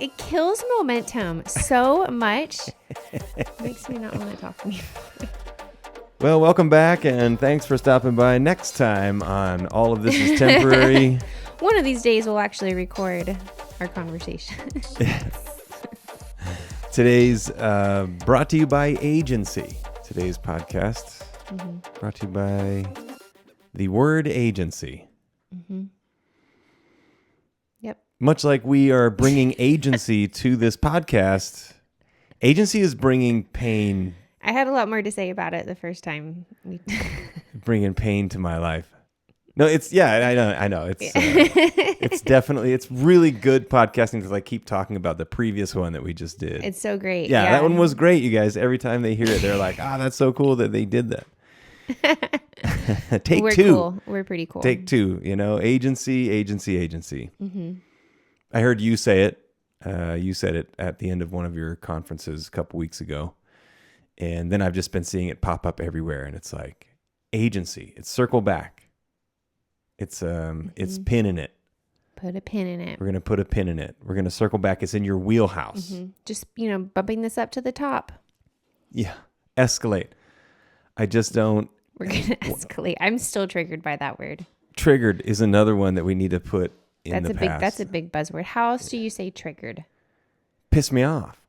It kills momentum so much. It makes me not want to talk to you. Well, welcome back, and thanks for stopping by. Next time on All of This is Temporary. One of these days we'll actually record our conversation. Today's brought to you by Agency. Today's podcast brought to you by the word agency. Mm-hmm. Yep. Much like we are bringing agency to this podcast, agency is bringing pain. I had a lot more to say about it the first time. Bringing pain to my life. No, I know. It's definitely, it's really good podcasting to keep talking about the previous one that we just did. It's so great. Yeah, that one was great, you guys. Every time they hear it, they're like, that's so cool that they did that. Take We're two. Cool. We're pretty cool. Take two, agency. Mm-hmm. I heard you say it. You said it at the end of one of your conferences a couple weeks ago. And then I've just been seeing it pop up everywhere. And it's like, agency. It's circle back. It's pin in it. Put a pin in it. We're going to put a pin in it. We're going to circle back. It's in your wheelhouse. Mm-hmm. Just, bumping this up to the top. Yeah. Escalate. I just don't. We're going to escalate. I'm still triggered by that word. Triggered is another one that we need to put in the past. That's a big buzzword. How else do you say triggered? Piss me off.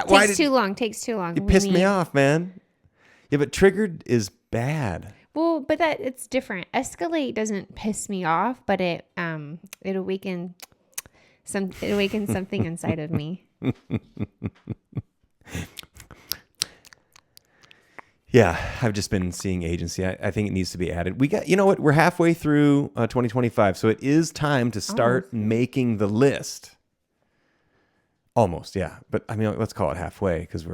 Takes too long. You pissed me off, man. Yeah, but triggered is bad. Well, but it's different. Escalate doesn't piss me off, but it awakens something inside of me. Yeah, I've just been seeing agency. I think it needs to be added. We got, you know what? We're halfway through 2025, so it is time to start making the list. Almost, yeah. But I mean, let's call it halfway because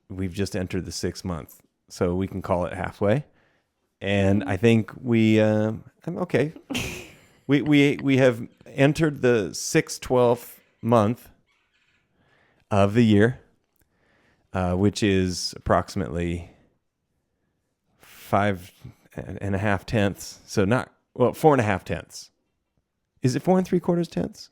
we've just entered the 6th month, so we can call it halfway. And I think I'm okay. we have entered the 12th month of the year, which is approximately 5.5 tenths. So 4.5 tenths. Is it 4 3/4 tenths?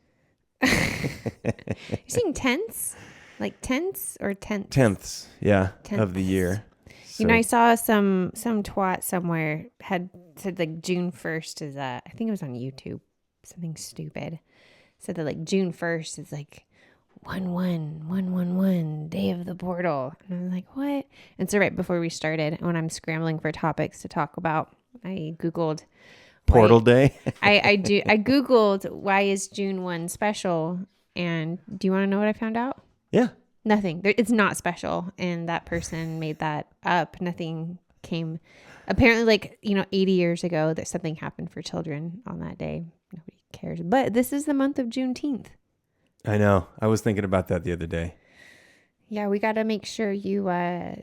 You're saying tenths? Like tenths or tenths? Tenths, yeah, of the year. So, I saw some twat somewhere had said June 1st is I think it was on YouTube, something stupid. Said that June 1st is 1/1/1/1 day of the portal. And I was like, what? And so right before we started, when I'm scrambling for topics to talk about, I Googled Portal Day. I Googled why is June 1 special, and do you want to know what I found out? Yeah. Nothing. It's not special, and that person made that up. Nothing came. Apparently, 80 years ago, that something happened for children on that day. Nobody cares. But this is the month of Juneteenth. I know. I was thinking about that the other day. Yeah, we got to make sure you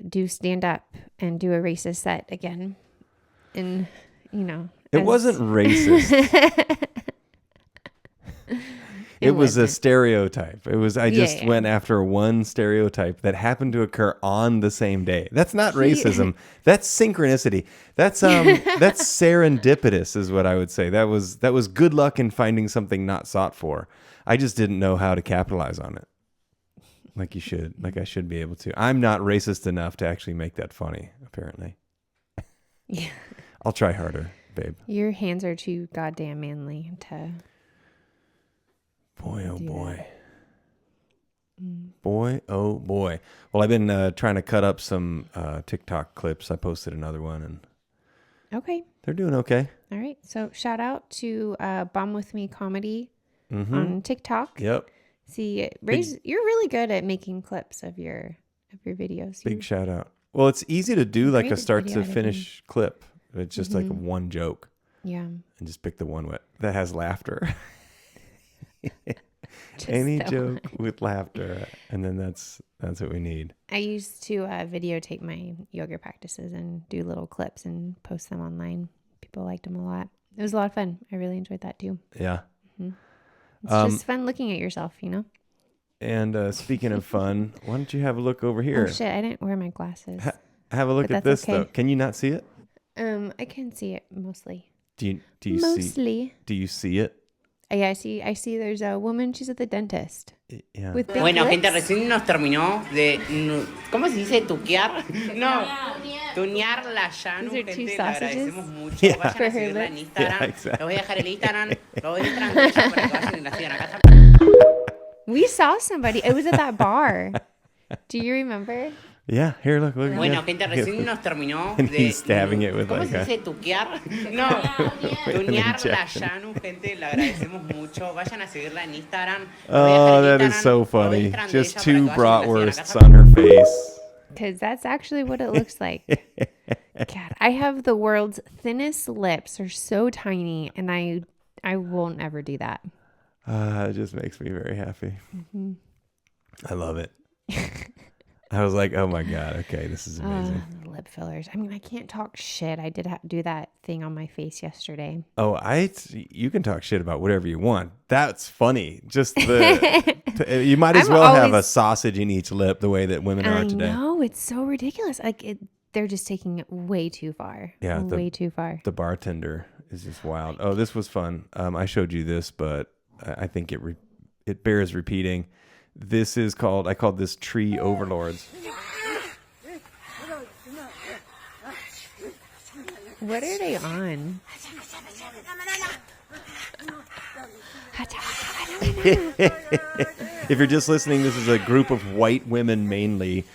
do stand up and do a racist set again. And, It wasn't racist. It was a stereotype. It was. I just went after one stereotype that happened to occur on the same day. That's not racism. That's synchronicity. That's that's serendipitous, is what I would say. That was good luck in finding something not sought for. I just didn't know how to capitalize on it. Like you should. Like I should be able to. I'm not racist enough to actually make that funny. Apparently. Yeah. I'll try harder, babe. Your hands are too goddamn manly to. Boy, oh boy. Boy, oh boy. Well, I've been trying to cut up some TikTok clips. I posted another one, and okay, they're doing okay. All right. So shout out to Bomb With Me Comedy on TikTok. Yep. See, you're really good at making clips of your videos. Big shout out. Well, it's easy to do like a start to finish editing. clip. It's just like one joke. Yeah. And just pick the one that has laughter. Any joke with laughter, and then that's what we need. I used to videotape my yoga practices and do little clips and post them online. People liked them a lot. It was a lot of fun. I really enjoyed that too. Yeah. It's just fun looking at yourself, And speaking of fun, why don't you have a look over here? Oh shit, I didn't wear my glasses. Have a look at this though. Can you not see it? I can see it mostly. Do you mostly? Do you see it? Yeah, I see there's a woman, she's at the dentist. Yeah. With big Bueno, gente, lips. recién nos terminó de... ¿Cómo se dice? ¿Tuquear? No, tunear la Yanu, These are two gente, le sausages. agradecemos mucho. Yeah. Vayan For a her seguirla en lips. Instagram. Yeah, exactly. Les voy a dejar el Instagram, lo voy a dejar de ella para que vayan y la sigan. Acá está. We saw somebody. It was at that bar. Do you remember? Yeah, here, look. Bueno, gente, recién nos terminó And de... he's stabbing it with ¿Cómo like se a... dice? ¿Tuquear? No, with an tunear la injection. Yanu, gente, le agradecemos mucho. Vayan a seguirla en Instagram. Le voy a dejar Oh, el that is Instagram, so lo funny. Instagram de Just ella para two que vayan y la sigan. Acá bratwursts está. on her face. Because that's actually what it looks like. God, I have the world's thinnest lips. They're so tiny, and I won't ever do that. It just makes me very happy. Mm-hmm. I love it. I was like, oh my God, okay, this is amazing. Lip fillers. I mean, I can't talk shit. I did do that thing on my face yesterday. Oh, you can talk shit about whatever you want. That's funny. Just the, you might as well have a sausage in each lip the way that women are today. I know, it's so ridiculous. Like they're just taking it way too far. Yeah, way too far. The bartender is just wild. Oh, this was fun. I showed you this, but I think it bears repeating. This is I called this Tree Overlords. What are they on? If you're just listening, this is a group of white women mainly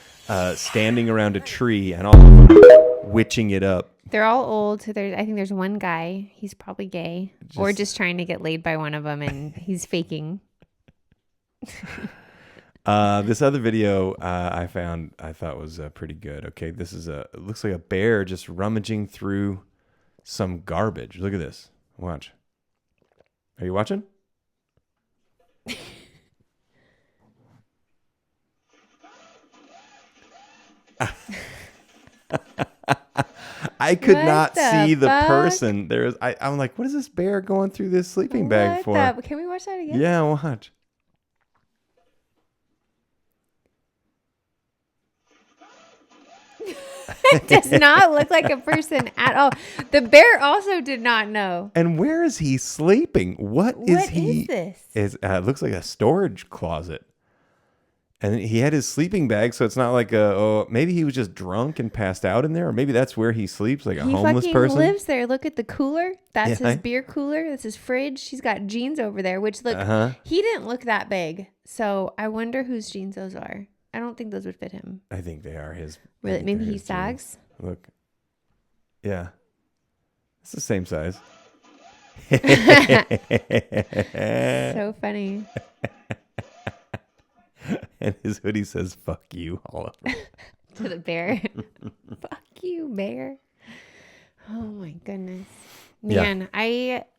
standing around a tree and all of them witching it up. They're all old. I think there's one guy. He's probably gay or just trying to get laid by one of them, and he's faking. This other video I thought was pretty good. Okay, it looks like a bear just rummaging through some garbage. Look at this. Watch. Are you watching? I could not see the person. I'm like, what is this bear going through this sleeping bag for? Can we watch that again? Yeah, watch. It does not look like a person at all. The bear also did not know. And where is he sleeping? What is this? It looks like a storage closet. And he had his sleeping bag, so it's not like maybe he was just drunk and passed out in there, or maybe that's where he sleeps, like a homeless person. He lives there. Look at the cooler. That's his beer cooler. That's his fridge. He's got jeans over there, which look, he didn't look that big. So I wonder whose jeans those are. I don't think those would fit him. I think they are his. Really? Maybe he sags? Look. Yeah. It's the same size. So funny. And his hoodie says, fuck you, all over. To the bear. Fuck you, bear. Oh my goodness. Man,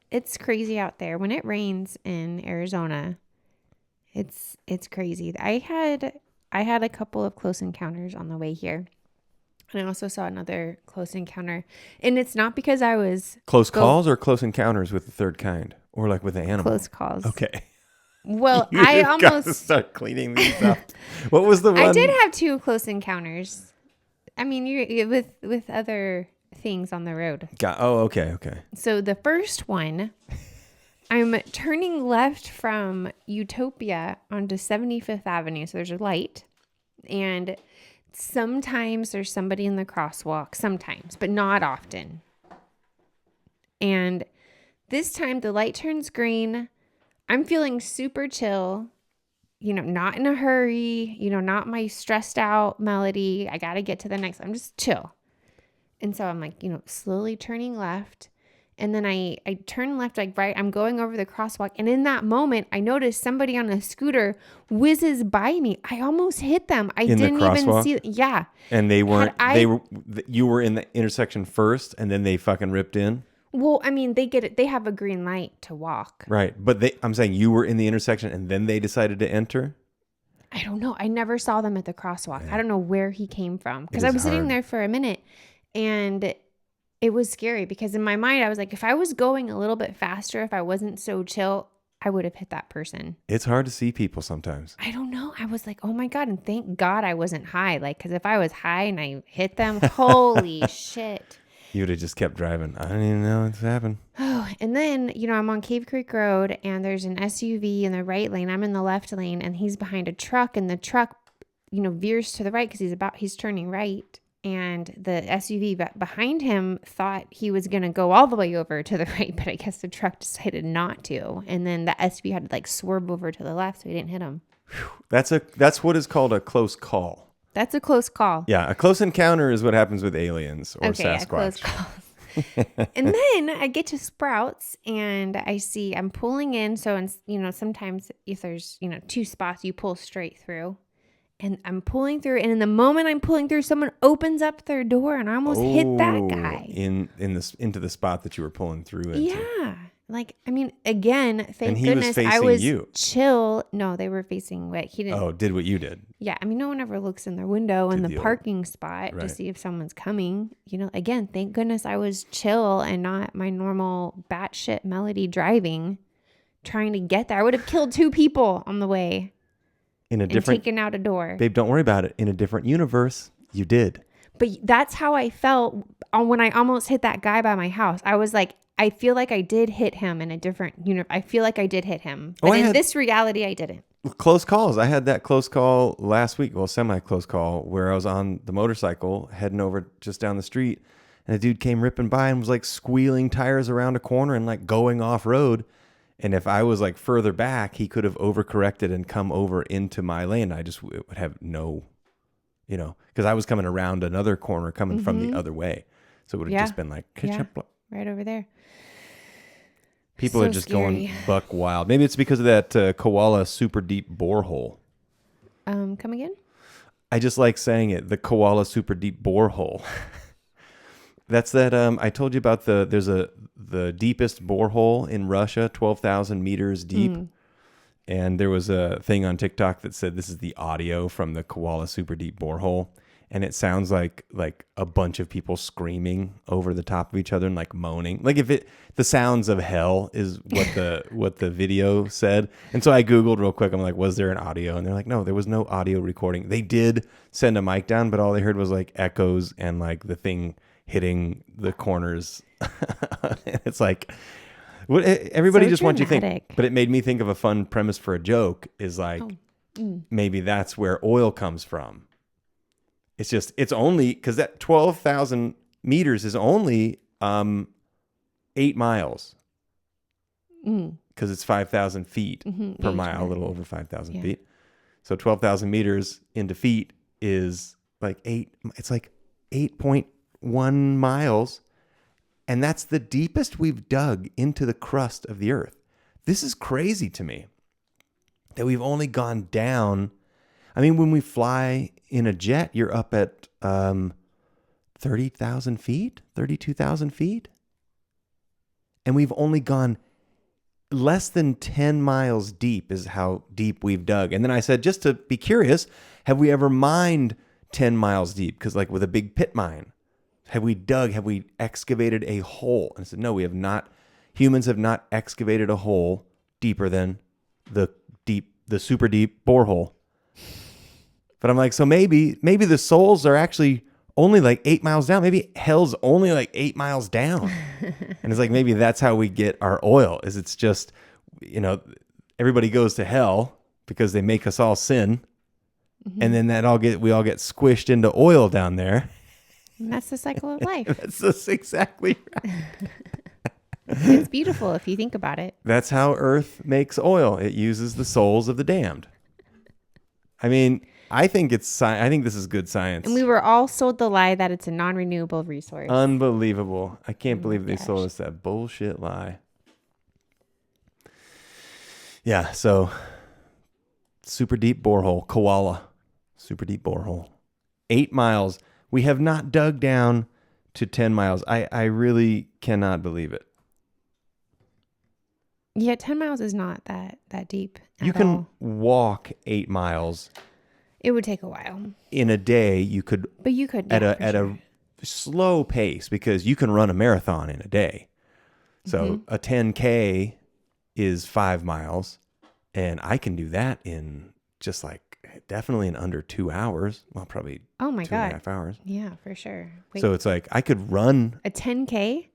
it's crazy out there. When it rains in Arizona, it's crazy. I had a couple of close encounters on the way here. And I also saw another close encounter. And it's not because I was... Close calls or close encounters with the third kind? Or like with the animal? Close calls. Okay. Well, I almost... got to start cleaning these up. What was the one? I did have 2 close encounters. I mean, you with other things on the road. Okay. So the first one... I'm turning left from Utopia onto 75th Avenue. So there's a light. And sometimes there's somebody in the crosswalk. Sometimes, but not often. And this time the light turns green. I'm feeling super chill. Not in a hurry. Not my stressed out melody. I got to get to the next. I'm just chill. And so I'm like, slowly turning left. And then I turn left, like right. I'm going over the crosswalk. And in that moment, I noticed somebody on a scooter whizzes by me. I almost hit them. I didn't even see. Yeah. And they weren't, you were in the intersection first and then they fucking ripped in? Well, I mean, they get it. They have a green light to walk. Right. But I'm saying you were in the intersection and then they decided to enter? I don't know. I never saw them at the crosswalk. Yeah. I don't know where he came from. Because I was sitting there for a minute and it was scary because in my mind, I was like, if I was going a little bit faster, if I wasn't so chill, I would have hit that person. It's hard to see people sometimes. I don't know. I was like, oh my God. And thank God I wasn't high. Like, because if I was high and I hit them, holy shit. You would have just kept driving. I don't even know what's happened. Oh, And then, I'm on Cave Creek Road and there's an SUV in the right lane. I'm in the left lane and he's behind a truck, and the truck, veers to the right because he's turning right. And the SUV behind him thought he was going to go all the way over to the right, but I guess the truck decided not to. And then the SUV had to swerve over to the left so he didn't hit him. That's what is called a close call. That's a close call. Yeah, a close encounter is what happens with aliens or okay, Sasquatch. A close call. And then I get to Sprouts and I'm pulling in. So, sometimes if there's, 2 spots, you pull straight through. And I'm pulling through. And in the moment I'm pulling through, someone opens up their door and I almost hit that guy. Into the spot that you were pulling through into. Yeah. Again, thank goodness I was chill. No, they were facing what he didn't. Oh, did what you did. Yeah. No one ever looks in their window in the parking spot to see if someone's coming. Again, thank goodness I was chill and not my normal batshit melody driving, trying to get there. I would have killed 2 people on the way and taken out a door. Babe, don't worry about it. In a different universe, you did. But that's how I felt when I almost hit that guy by my house. I was like, I feel like I did hit him in a different universe. I feel like I did hit him. But in this reality, I didn't. Close calls. I had that close call last week. Well, semi-close call where I was on the motorcycle heading over just down the street. And a dude came ripping by and was squealing tires around a corner and going off-road. And if I was further back, he could have overcorrected and come over into my lane. I just would have no, because I was coming around another corner coming from the other way. So it would have just been right over there. People so are just scary. going buck wild. Maybe it's because of that koala super deep borehole. Come again? I just like saying it. The koala super deep borehole. That's that. I told you about there's the deepest borehole in Russia, 12,000 meters deep. And there was a thing on TikTok that said this is the audio from the koala super deep borehole. And it sounds like a bunch of people screaming over the top of each other and moaning. The sounds of hell is what the video said. And so I Googled real quick. I'm like, was there an audio? And they're like, no, there was no audio recording. They did send a mic down, but all they heard was echoes and the thing hitting the corners. It's everybody so just wants you to think. But it made me think of a fun premise for a joke is maybe that's where oil comes from. It's only because that 12,000 meters is only 8 miles because it's 5,000 feet per mile, a little over 5,000 feet. So 12,000 meters into feet is it's 8.1 miles. And that's the deepest we've dug into the crust of the earth. This is crazy to me that we've only gone down. I mean, when we fly in a jet, you're up at 30,000 feet, 32,000 feet. And we've only gone less than 10 miles deep is how deep we've dug. And then I said, just to be curious, have we ever mined 10 miles deep? Because with a big pit mine, have we excavated a hole? And I said, no, we have not. Humans have not excavated a hole deeper than the super deep borehole. But I'm so maybe the souls are actually only 8 miles down. Maybe hell's only 8 miles down. And it's maybe that's how we get our oil is it's just, everybody goes to hell because they make us all sin. And then we all get squished into oil down there. And that's the cycle of life. That's exactly right. It's beautiful if you think about it. That's how Earth makes oil. It uses the souls of the damned. I mean, I think this is good science. And we were all sold the lie that it's a non-renewable resource. Unbelievable. I can't believe they sold us that bullshit lie. Yeah, so super deep borehole, koala, super deep borehole. 8 miles. We have not dug down to 10 miles. I really cannot believe it. Yeah, 10 miles is not that deep. You can walk 8 miles. It would take a while. In a day, you could. But you could at a slow pace because you can run a marathon in a day. So a 10K is 5 miles, and I can do that in just definitely in under 2 hours. Well, probably. Oh my God. 2.5 hours. Yeah, for sure. Wait. So it's I could run a 10K.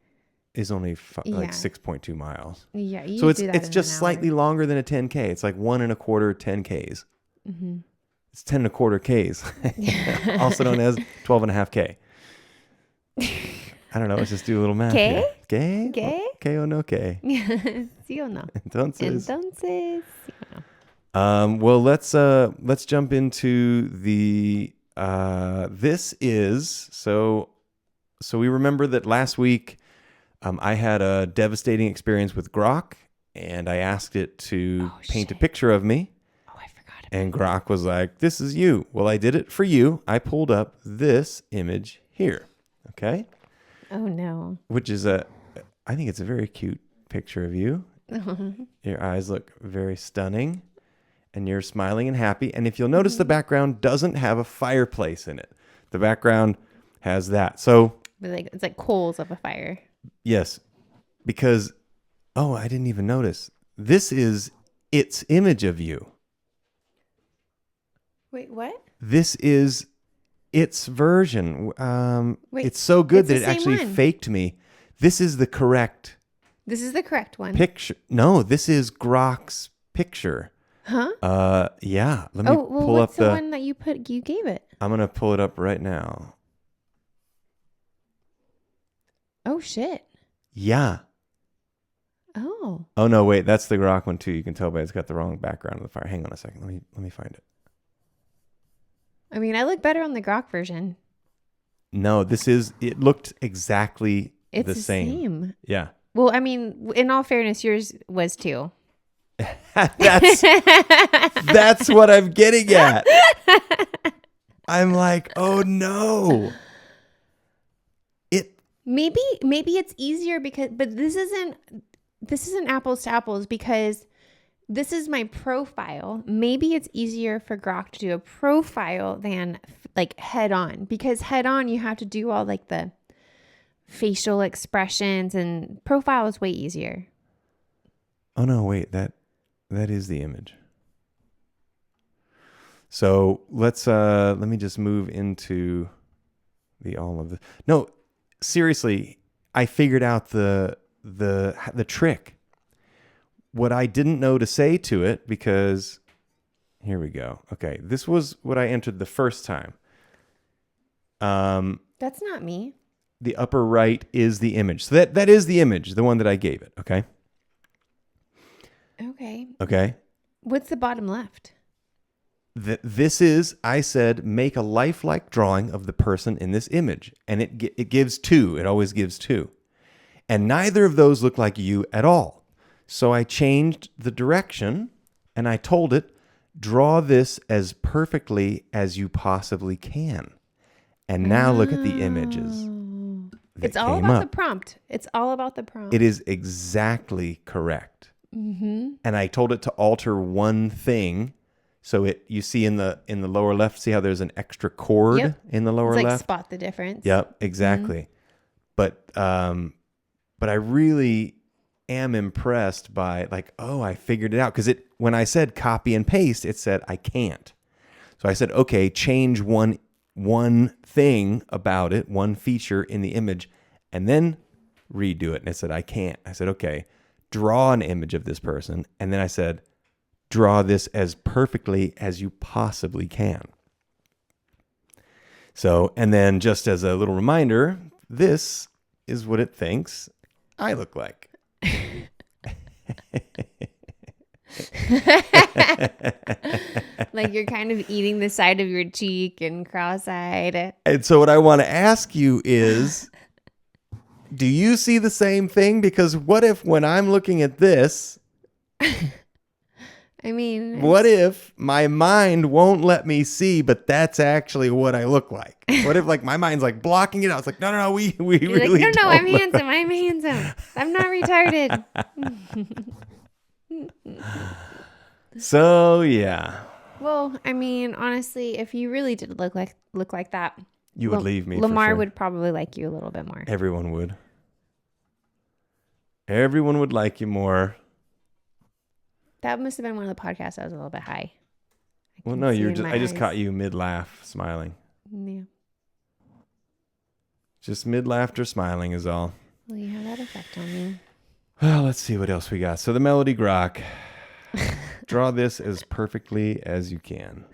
like 6.2 miles. Yeah, you so do that it's in just an slightly hour. longer than a 10K. It's like 1.25 10Ks. Mm-hmm. It's 10.25 Ks, also known as 12.5K. I don't know. Let's just do a little math ¿Qué? here. ¿Qué? ¿Qué? ¿Qué o no qué? ¿Sí o no? Entonces. Entonces, ¿sí o no? Well, let's jump into the. This is so we remember that last week, I had a devastating experience with Grok, and I asked it to paint a picture of me. Oh, I forgot about And Grok was like, "This is you." Well, I did it for you. I pulled up this image here. Okay. Oh no. Which is I think it's a very cute picture of you. Your eyes look very stunning. And you're smiling and happy. And if you'll notice, the background doesn't have a fireplace in it. The background has that. So It's like coals of a fire. yes, because, I didn't even notice. This is its image of you. Wait, what? This is its version. Wait, it's so good it's that the it same actually one. faked me. This is the correct This is the correct one. picture. No, this is Grok's picture. Huh? Yeah. Let me pull what's up the one that you gave it? I'm gonna pull it up right now. Oh shit. Yeah. Oh. Oh no, wait, that's the Grok one too. You can tell by it's got the wrong background of the fire. Hang on a second. Let me find it. I mean, I look better on the Grok version. No, it looked exactly It's the same. Yeah. Well, I mean, in all fairness, yours was too. That's what I'm getting at. I'm like, oh no. Maybe it's easier but this isn't apples to apples because this is my profile. Maybe it's easier for Grok to do a profile than like head on, because head on you have to do all like the facial expressions, and profile is way easier. Oh no, wait, that is the image. So let me just move into all of the. No, seriously, I figured out the trick. What I didn't know to say to it, because here we go. Okay, this was what I entered the first time. That's not me. The upper right is the image. So that is the image, the one that I gave it, okay? Okay. What's the bottom left? This is, I said, make a lifelike drawing of the person in this image. And it gives two. It always gives two. And neither of those look like you at all. So I changed the direction and I told it, draw this as perfectly as you possibly can. And now look at the images. It's all about the prompt. It's all about the prompt. It is exactly correct. Mm-hmm. And I told it to alter one thing. So you see in the lower left, see how there's an extra chord in the lower left? Spot the difference. Yep, exactly. Mm-hmm. But I really am impressed by I figured it out, because when I said copy and paste, it said I can't. So I said, okay, change one thing about it, one feature in the image, and then redo it. And it said I can't. I said, okay, draw an image of this person, and then I said, draw this as perfectly as you possibly can. So, and then just as a little reminder, this is what it thinks I look like. Like you're kind of eating the side of your cheek and cross-eyed. And so what I want to ask you is, do you see the same thing? Because what if when I'm looking at this, I mean, what if my mind won't let me see, but that's actually what I look like? What if my mind's blocking it out? It's like, no, we really no, don't. I'm handsome. I'm not retarded. So yeah. Well, I mean, honestly, if you really did look like that, you would leave me. Lamar for sure. would probably like you a little bit more. Everyone would. Everyone would like you more. That must have been one of the podcasts I was a little bit high. Well, no, I just caught you mid-laugh smiling. Yeah. Just mid-laughter smiling is all. you have that effect on you. Well, let's see what else we got. So the Melody Grok. Draw this as perfectly as you can.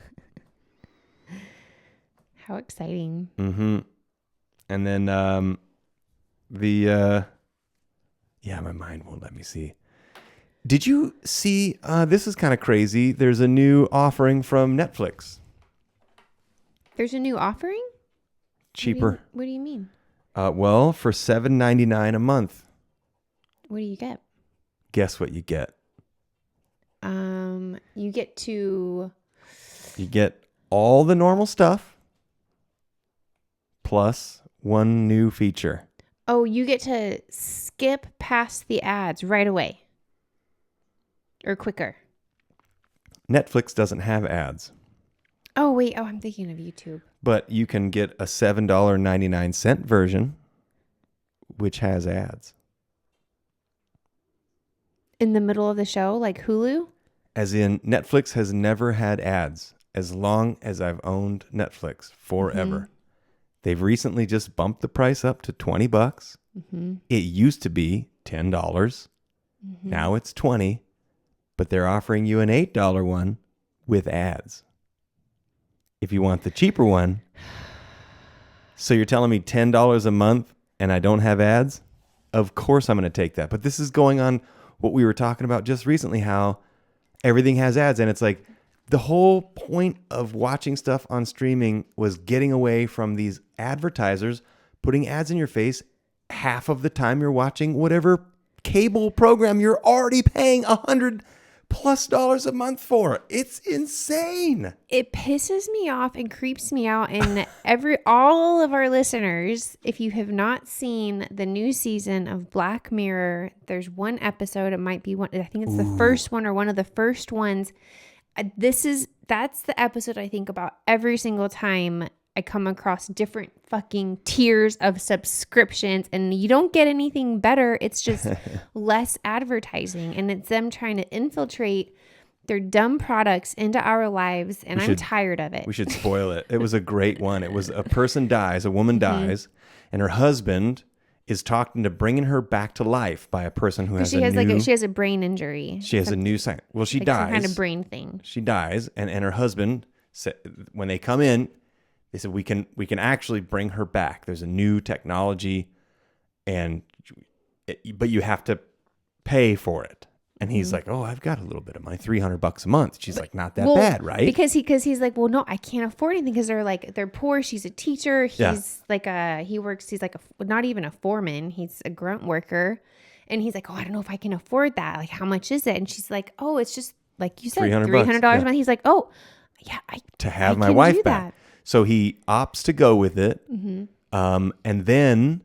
How exciting. Mm-hmm. And then my mind won't let me see. Did you see, this is kind of crazy. There's a new offering from Netflix. There's a new offering? Cheaper. What do you mean? Well, for $7.99 a month. What do you get? Guess what you get? You get to... You get all the normal stuff plus one new feature. Oh, you get to skip past the ads right away. Or quicker. Netflix doesn't have ads. Oh, wait. Oh, I'm thinking of YouTube. But you can get a $7.99 version, which has ads. In the middle of the show, like Hulu? As in, Netflix has never had ads as long as I've owned Netflix, forever. Mm-hmm. They've recently just bumped the price up to $20. Mm-hmm. It used to be $10. Mm-hmm. Now it's $20, but they're offering you an $8 one with ads. If you want the cheaper one, so you're telling me $10 a month and I don't have ads? Of course I'm going to take that. But this is going on what we were talking about just recently, how everything has ads. And it's like the whole point of watching stuff on streaming was getting away from these advertisers putting ads in your face half of the time you're watching whatever cable program you're already paying $100+ a month for. It's insane. It pisses me off and creeps me out. And all of our listeners, if you have not seen the new season of Black Mirror, there's one episode. It might be one. I think it's the first one or one of the first ones. That's the episode I think about every single time I come across different fucking tiers of subscriptions, and you don't get anything better. It's just less advertising, and it's them trying to infiltrate their dumb products into our lives, and I'm tired of it. We should spoil it. It was a great one. It was a person dies, a woman dies, and her husband is talking to bringing her back to life by a person who has she has a brain injury. She has a new sign. Well, she dies. Some kind of brain thing. She dies, and her husband said, when they come in, they said, we can actually bring her back. There's a new technology, but you have to pay for it. And he's like, oh, I've got a little bit of money, $300 a month. She's like, not that bad, right? Because he's like, well, no, I can't afford anything because they're poor. She's a teacher. He's he's like not even a foreman. He's a grunt worker. And he's like, oh, I don't know if I can afford that. Like, how much is it? And she's like, oh, it's just like you said, $300 a month. He's like, oh, yeah, to have my wife back. That. So he opts to go with it. Mm-hmm. And then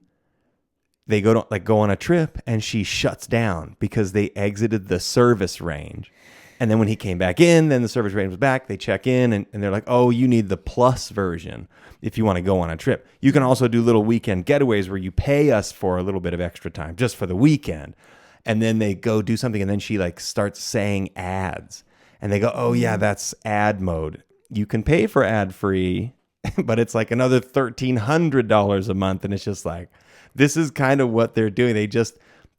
they go on a trip, and she shuts down because they exited the service range. And then when he came back in, then the service range was back. They check in, and they're like, oh, you need the plus version if you want to go on a trip. You can also do little weekend getaways where you pay us for a little bit of extra time just for the weekend. And then they go do something, and then she starts saying ads. And they go, oh, yeah, that's ad mode. You can pay for ad free, but it's like another $1,300 a month. And it's just like, this is kind of what they're doing.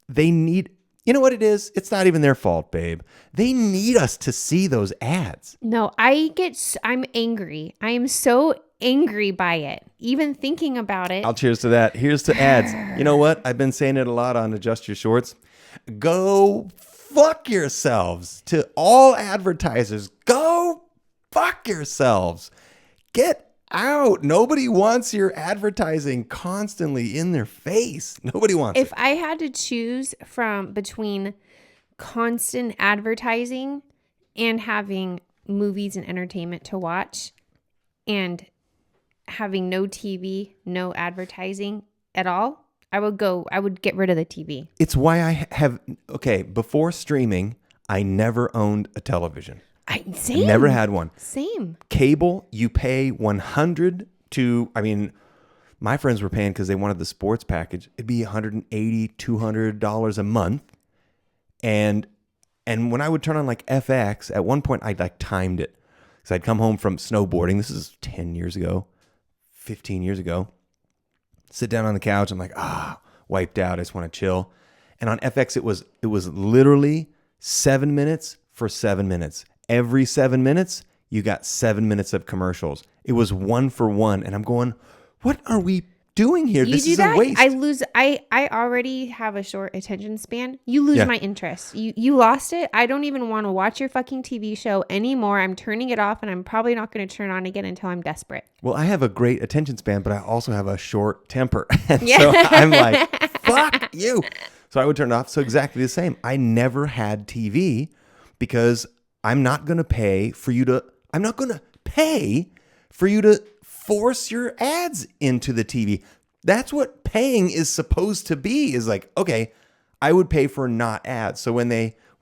They need, you know what it is? It's not even their fault, babe. They need us to see those ads. No, I'm angry. I am so angry by it. Even thinking about it. I'll cheers to that. Here's to ads. You know what? I've been saying it a lot on Adjust Your Shorts. Go fuck yourselves. To all advertisers, go fuck yourselves. Get out. Nobody wants your advertising constantly in their face. Nobody wants it. If I had to choose between constant advertising and having movies and entertainment to watch and having no TV, no advertising at all, I would get rid of the TV. It's why before streaming, I never owned a television. Same. Never had one. Same. Cable, you pay $100 to, my friends were paying because they wanted the sports package. It'd be $180, $200 a month. And when I would turn on FX, at one point I timed it. Because I'd come home from snowboarding. This is 10 years ago, 15 years ago. Sit down on the couch. I'm like, wiped out. I just want to chill. And on FX, it was literally 7 minutes for 7 minutes. Every 7 minutes, you got 7 minutes of commercials. It was 1 for 1. And I'm going, what are we doing here? You this do is that, a waste. I lose. I already have a short attention span. You lose Yeah. my interest. You lost it. I don't even want to watch your fucking TV show anymore. I'm turning it off, and I'm probably not going to turn on again until I'm desperate. Well, I have a great attention span, but I also have a short temper. And so I'm like, fuck you. So I would turn it off. So exactly the same. I never had TV because I'm not going to pay for you to force your ads into the TV. That's what paying is supposed to be, is like, okay, I would pay for not ads. So when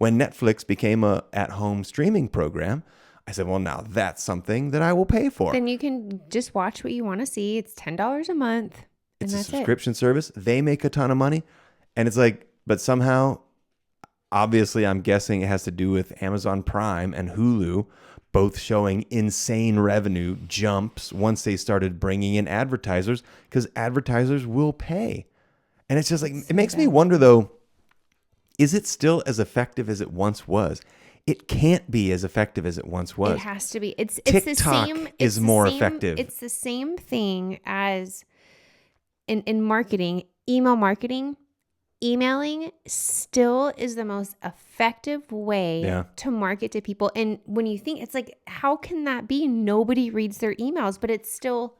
Netflix became a at-home streaming program, I said, well, now that's something that I will pay for. Then you can just watch what you want to see. It's $10 a month. It's and a that's subscription service. They make a ton of money. And it's like, but somehow, obviously, I'm guessing it has to do with Amazon Prime and Hulu both showing insane revenue jumps once they started bringing in advertisers, because advertisers will pay. And it's just like, it makes me wonder, though, is it still as effective as it once was? It can't be as effective as it once was. It has to be. It's TikTok the same. is more effective. It's the same thing as in marketing, email marketing. Emailing still is the most effective way to market to people. And when you think, it's like, how can that be? Nobody reads their emails, but it's still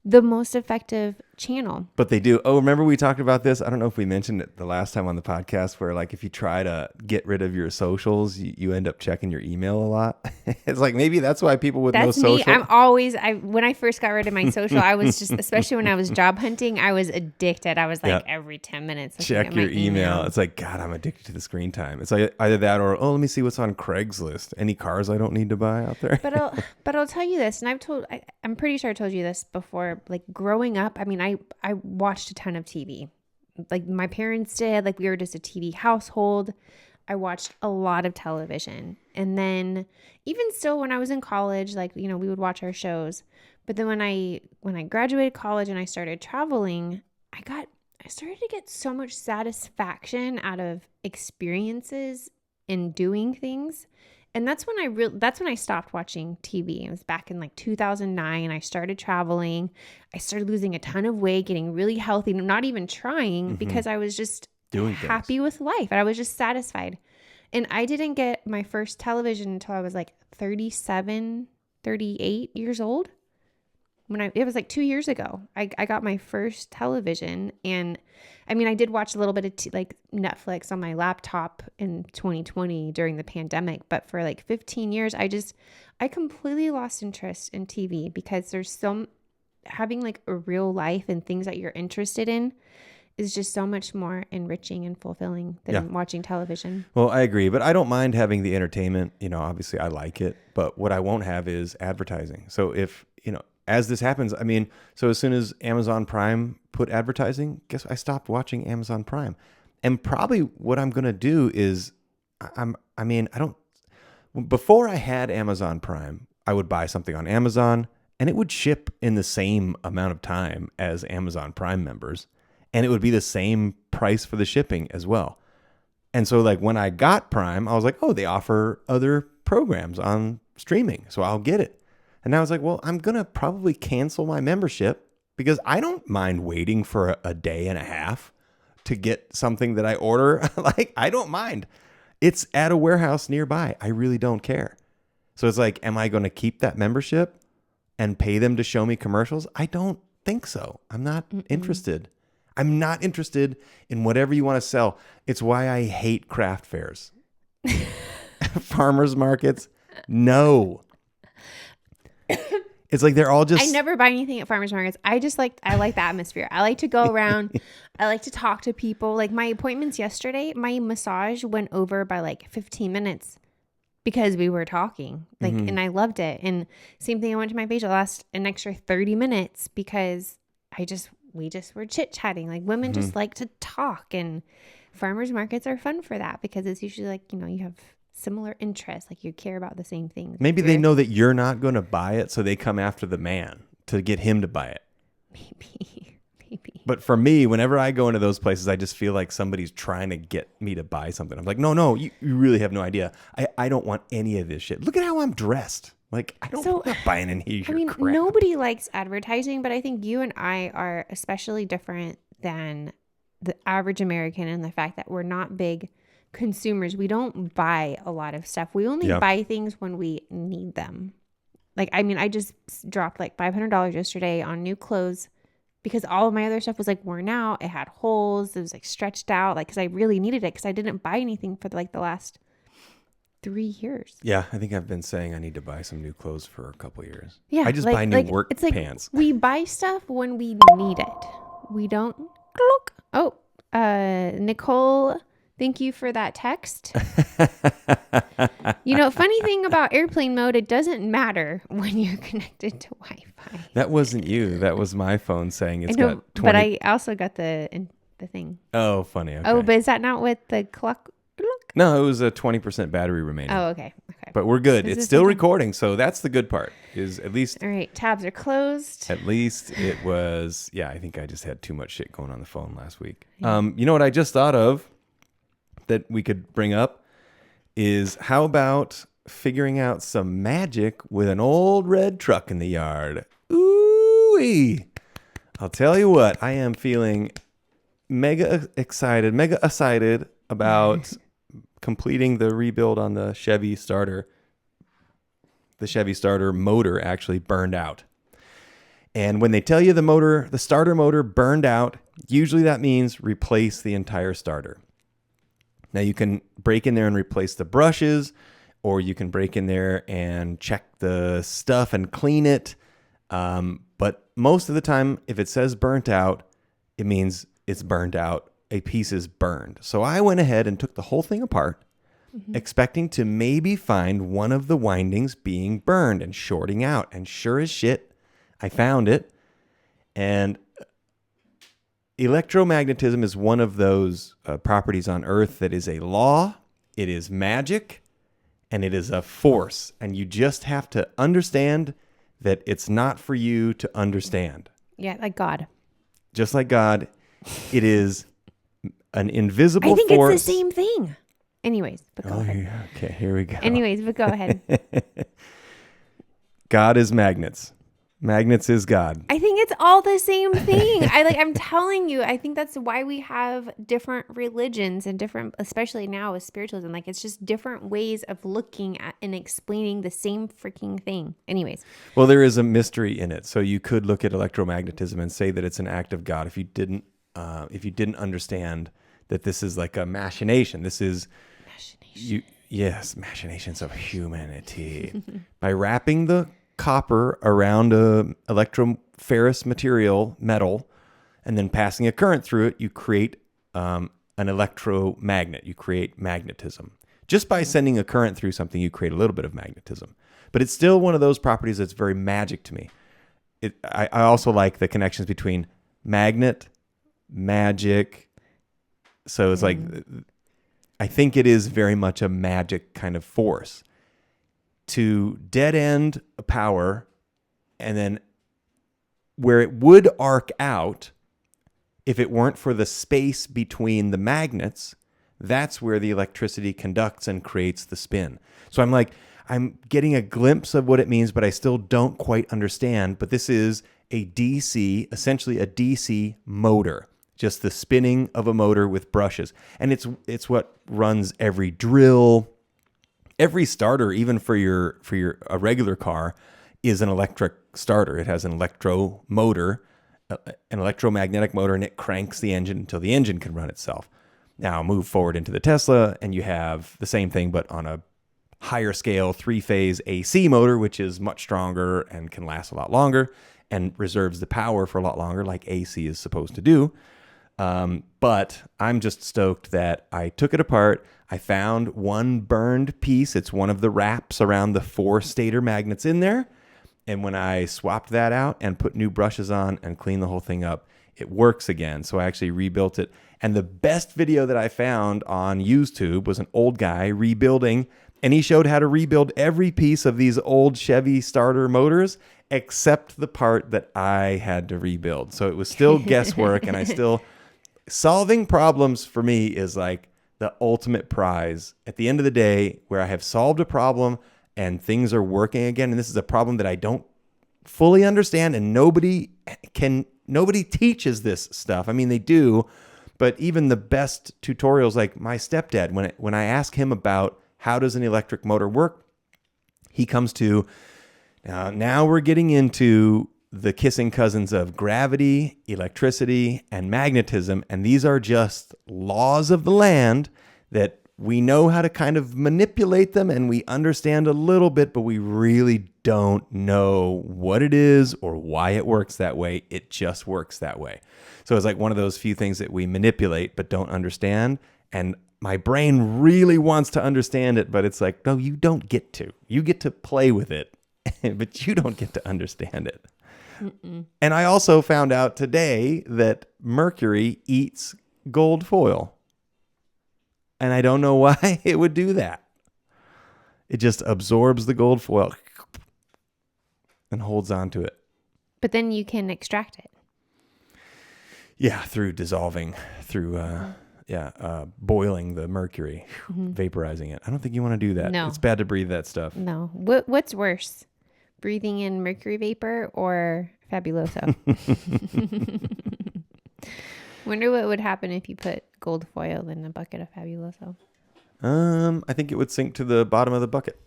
the most effective channel. But they do. Oh, remember we talked about this? I don't know if we mentioned it the last time on the podcast, where like if you try to get rid of your socials, you end up checking your email a lot. It's like, maybe that's why people with no social. That's me. I'm always, when I first got rid of my social, I was just, especially when I was job hunting, I was addicted. I was like every 10 minutes. Check your email. It's like, God, I'm addicted to the screen time. It's like either that or, oh, let me see what's on Craigslist. Any cars I don't need to buy out there. But I'll tell you this, and I'm pretty sure I told you this before, like growing up, I mean, I watched a ton of TV. Like my parents did. Like we were just a TV household. I watched a lot of television. And then even still when I was in college, like, you know, we would watch our shows. But then when I graduated college and I started traveling, I started to get so much satisfaction out of experiences in doing things. And that's when I stopped watching TV. It was back in like 2009. I started traveling. I started losing a ton of weight, getting really healthy, not even trying, because I was just doing happy with life. And I was just satisfied. And I didn't get my first television until I was like 37, 38 years old. It was like 2 years ago, I got my first television. And I mean, I did watch a little bit of like Netflix on my laptop in 2020 during the pandemic, but for like 15 years, I completely lost interest in TV, because there's having like a real life and things that you're interested in is just so much more enriching and fulfilling than watching television. Well, I agree, but I don't mind having the entertainment. You know, obviously I like it, but what I won't have is advertising. So if, you know, as this happens, I mean, so as soon as Amazon Prime put advertising, guess what? I stopped watching Amazon Prime. And probably what I'm going to do is, before I had Amazon Prime, I would buy something on Amazon and it would ship in the same amount of time as Amazon Prime members. And it would be the same price for the shipping as well. And so like when I got Prime, I was like, oh, they offer other programs on streaming, so I'll get it. And I was like, well, I'm going to probably cancel my membership because I don't mind waiting for a day and a half to get something that I order. Like, I don't mind. It's at a warehouse nearby. I really don't care. So it's like, am I going to keep that membership and pay them to show me commercials? I don't think so. I'm not interested. I'm not interested in whatever you want to sell. It's why I hate craft fairs. Farmers markets, no. It's like they're all just... I never buy anything at farmers markets. I like the atmosphere. I like to go around. I like to talk to people. Like my appointments yesterday, my massage went over by like 15 minutes because we were talking. Like, and I loved it. And same thing, I went to my facial, last an extra 30 minutes because we just were chit-chatting. Like women just like to talk, and farmers markets are fun for that because it's usually like, you know, you have similar interests, like you care about the same things. Maybe they know that you're not going to buy it, so they come after the man to get him to buy it. Maybe. But for me, whenever I go into those places, I just feel like somebody's trying to get me to buy something. I'm like, no, you really have no idea. I don't want any of this shit. Look at how I'm dressed. Like, I'm not buying any of your crap. Nobody likes advertising, but I think you and I are especially different than the average American in the fact that we're not big consumers. We don't buy a lot of stuff. We only buy things when we need them. Like, I just dropped like $500 yesterday on new clothes because all of my other stuff was like worn out. It had holes. It was like stretched out. Like, because I really needed it because I didn't buy anything for like the last 3 years. Yeah, I think I've been saying I need to buy some new clothes for a couple years. Yeah, I just buy new work it's like pants. We buy stuff when we need it. We don't. Oh, Nicole, thank you for that text. Funny thing about airplane mode, it doesn't matter when you're connected to Wi-Fi. That wasn't you. That was my phone saying it's got 20. But I also got the thing. Oh, funny. Okay. Oh, but is that not what the clock? No, it was a 20% battery remaining. Oh, okay. But we're good. It's still recording, so that's the good part. Is at least. All right, tabs are closed. At least it was. Yeah, I think I just had too much shit going on the phone last week. You know what I just thought of that we could bring up is how about figuring out some magic with an old red truck in the yard? Ooh-wee. I'll tell you what, I am feeling mega excited about completing the rebuild on the Chevy starter. The Chevy starter motor actually burned out. And when they tell you the starter motor burned out, usually that means replace the entire starter. Now you can break in there and replace the brushes, or you can break in there and check the stuff and clean it. But most of the time, if it says burnt out, it means it's burned out. A piece is burned. So I went ahead and took the whole thing apart, expecting to maybe find one of the windings being burned and shorting out. And sure as shit, I found it. And electromagnetism is one of those properties on Earth that is a law, it is magic, and it is a force. And you just have to understand that it's not for you to understand. Yeah, like God. Just like God, it is an invisible force. I think it's the same thing. Anyways, but go ahead. Yeah. Okay, here we go. Anyways, but go ahead. God is magnets. Magnets is God. I think it's all the same thing. I'm telling you, I think that's why we have different religions and different, especially now with spiritualism. Like, it's just different ways of looking at and explaining the same freaking thing. Anyways. Well, there is a mystery in it. So you could look at electromagnetism and say that it's an act of God if you didn't understand that this is like a machination. This is machinations of humanity. By wrapping the copper around a electroferrous metal, and then passing a current through it, you create an electromagnet. You create magnetism. Just by sending a current through something, you create a little bit of magnetism. But it's still one of those properties that's very magic to me. I also like the connections between magnet, magic. So it's like, I think it is very much a magic kind of force. To dead end a power, and then where it would arc out, if it weren't for the space between the magnets, that's where the electricity conducts and creates the spin. So I'm getting a glimpse of what it means, but I still don't quite understand. But this is a DC, essentially a DC motor, just the spinning of a motor with brushes. And it's what runs every drill. Every starter, even for a regular car, is an electric starter. It has an electro motor, an electromagnetic motor, and it cranks the engine until the engine can run itself. Now move forward into the Tesla, and you have the same thing, but on a higher scale, 3-phase AC motor, which is much stronger and can last a lot longer and reserves the power for a lot longer, like AC is supposed to do. But I'm just stoked that I took it apart. I found one burned piece. It's one of the wraps around the 4 stator magnets in there. And when I swapped that out and put new brushes on and cleaned the whole thing up, it works again. So I actually rebuilt it. And the best video that I found on YouTube was an old guy rebuilding And he showed how to rebuild every piece of these old Chevy starter motors except the part that I had to rebuild. So it was still guesswork, and I still... Solving problems for me is like the ultimate prize. At the end of the day, where I have solved a problem and things are working again, and this is a problem that I don't fully understand, and nobody teaches this stuff. I mean, they do, but even the best tutorials, like my stepdad, when I ask him about how does an electric motor work, he comes to, now we're getting into the kissing cousins of gravity, electricity, and magnetism. And these are just laws of the land that we know how to kind of manipulate them, and we understand a little bit, but we really don't know what it is or why it works that way. It just works that way. So it's like one of those few things that we manipulate but don't understand. And my brain really wants to understand it, but it's like, no, you don't get to. You get to play with it, but you don't get to understand it. Mm-mm. And I also found out today that mercury eats gold foil. And I don't know why it would do that. It just absorbs the gold foil and holds on to it. But then you can extract it. Yeah, through dissolving, through boiling the mercury, vaporizing it. I don't think you want to do that. No. It's bad to breathe that stuff. No. What's worse? Breathing in mercury vapor or Fabuloso? Wonder what would happen if you put gold foil in a bucket of Fabuloso. I think it would sink to the bottom of the bucket.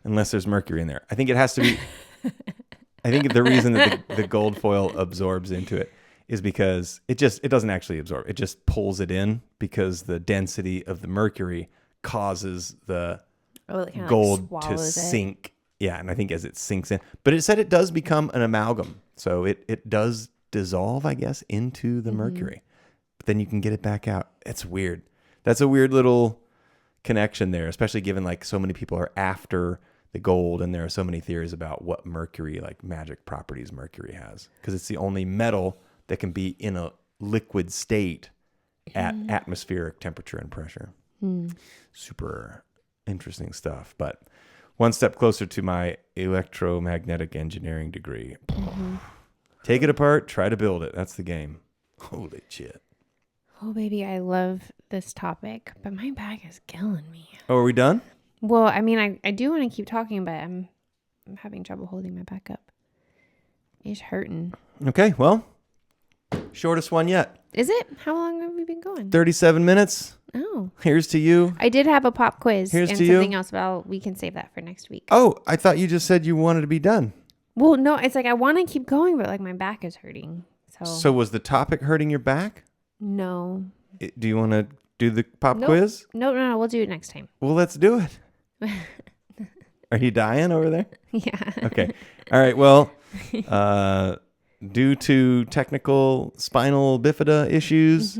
Unless there's mercury in there. I think it has to be... I think the reason that the gold foil absorbs into it is because it doesn't actually absorb. It just pulls it in because the density of the mercury causes the gold to sink. Yeah, and I think as it sinks in. But it said it does become an amalgam. So it does dissolve, I guess, into the mercury. But then you can get it back out. It's weird. That's a weird little connection there, especially given like so many people are after the gold, and there are so many theories about what mercury, like magic properties mercury has. Because it's the only metal that can be in a liquid state at atmospheric temperature and pressure. Super interesting stuff. But one step closer to my electromagnetic engineering degree. Take it apart, try to build it. That's the game. Holy shit. Oh, baby, I love this topic, but my back is killing me. Oh, are we done? Well, I mean, I do want to keep talking, but I'm having trouble holding my back up. It's hurting. Okay, well, shortest one yet. Is it? How long have we been going? 37 minutes. Oh. Here's to you. I did have a pop quiz Here's and to something you. else, but we can save that for next week. Oh, I thought you just said you wanted to be done. Well, no, it's like I want to keep going, but like my back is hurting. So was the topic hurting your back? No. Do you want to do the pop Nope. quiz? No. We'll do it next time. Well, let's do it. Are you dying over there? Yeah. Okay. All right. Well, due to technical spinal bifida issues,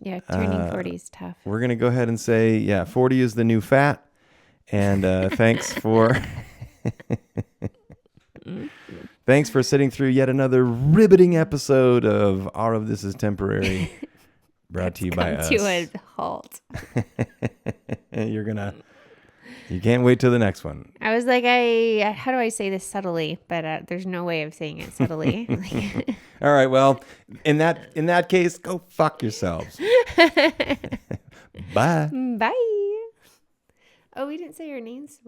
Yeah, turning 40 is tough. we're going to go ahead and say, 40 is the new fat. And thanks for thanks for sitting through yet another riveting episode of All of This Is Temporary, brought to you by us. To a halt. You can't wait till the next one. I was like, how do I say this subtly? But there's no way of saying it subtly. All right. Well, in that case, go fuck yourselves. Bye. Bye. Oh, we didn't say your names.